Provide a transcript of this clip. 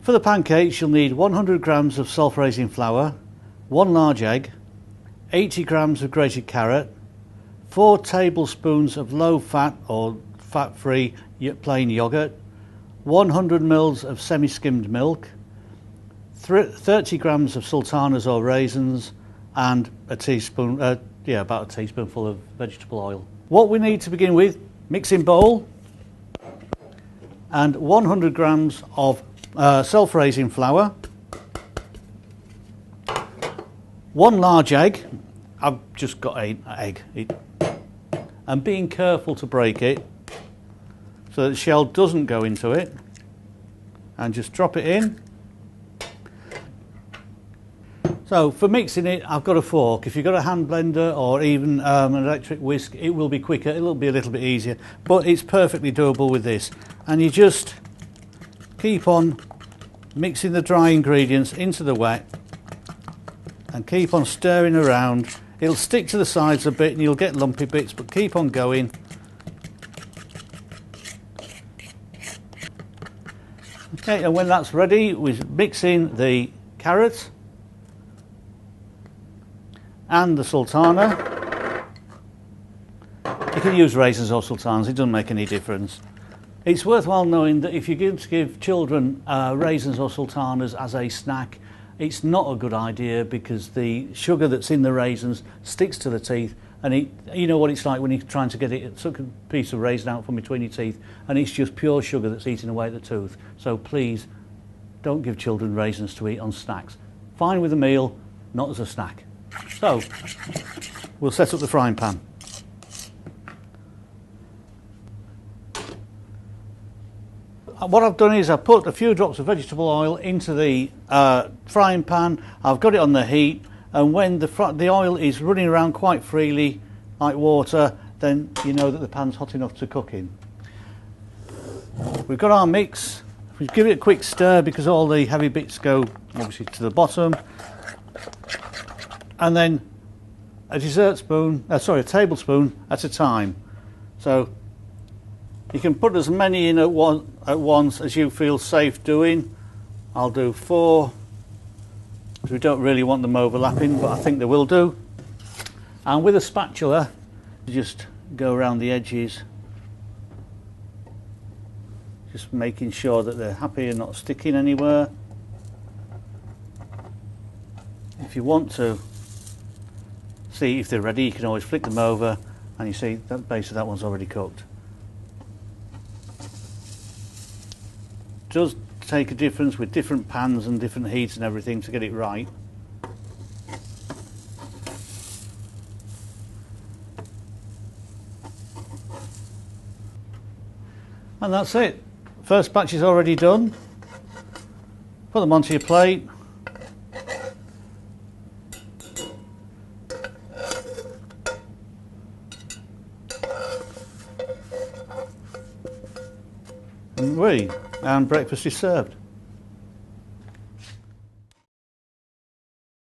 For the pancakes you'll need 100 grams of self-raising flour, 1 large egg, 80 grams of grated carrot, 4 tablespoons of low-fat or fat-free plain yogurt, 100 ml of semi-skimmed milk, 30 grams of sultanas or raisins, and a teaspoon, about a teaspoonful of vegetable oil. What we need to begin with: mixing bowl and 100 grams of self-raising flour, 1 large egg. I've just got an egg, and being careful to break it so that the shell doesn't go into it, and just drop it in. So for mixing it, I've got a fork. If you've got a hand blender or even an electric whisk, it will be quicker, it'll be a little bit easier, but it's perfectly doable with this. And you just keep on mixing the dry ingredients into the wet and keep on stirring around. It'll stick to the sides a bit and you'll get lumpy bits, but keep on going. Okay, and when that's ready, we mix in the carrot and the sultana. You can use raisins or sultanas, it doesn't make any difference. It's worthwhile knowing that if you're going to give children raisins or sultanas as a snack, it's not a good idea, because the sugar that's in the raisins sticks to the teeth, and you know what it's like when you're trying to get it, took a piece of raisin out from between your teeth, and it's just pure sugar that's eating away at the tooth. So please don't give children raisins to eat on snacks. Fine with a meal, not as a snack. So we'll set up the frying pan. What I've done is I've put a few drops of vegetable oil into the frying pan. I've got it on the heat, and when the oil is running around quite freely like water, then you know that the pan's hot enough to cook in. We've got our mix. We give it a quick stir because all the heavy bits go obviously to the bottom, and then a tablespoon at a time. So you can put as many in at once as you feel safe doing. I'll do 4, because we don't really want them overlapping, but I think they will do. And with a spatula, just go around the edges, just making sure that they're happy and not sticking anywhere. If you want to see if they're ready, you can always flick them over, and you see that base of that one's already cooked. Does take a difference with different pans and different heats and everything to get it right. And that's it. First batch is already done. Put them onto your plate. And breakfast is served.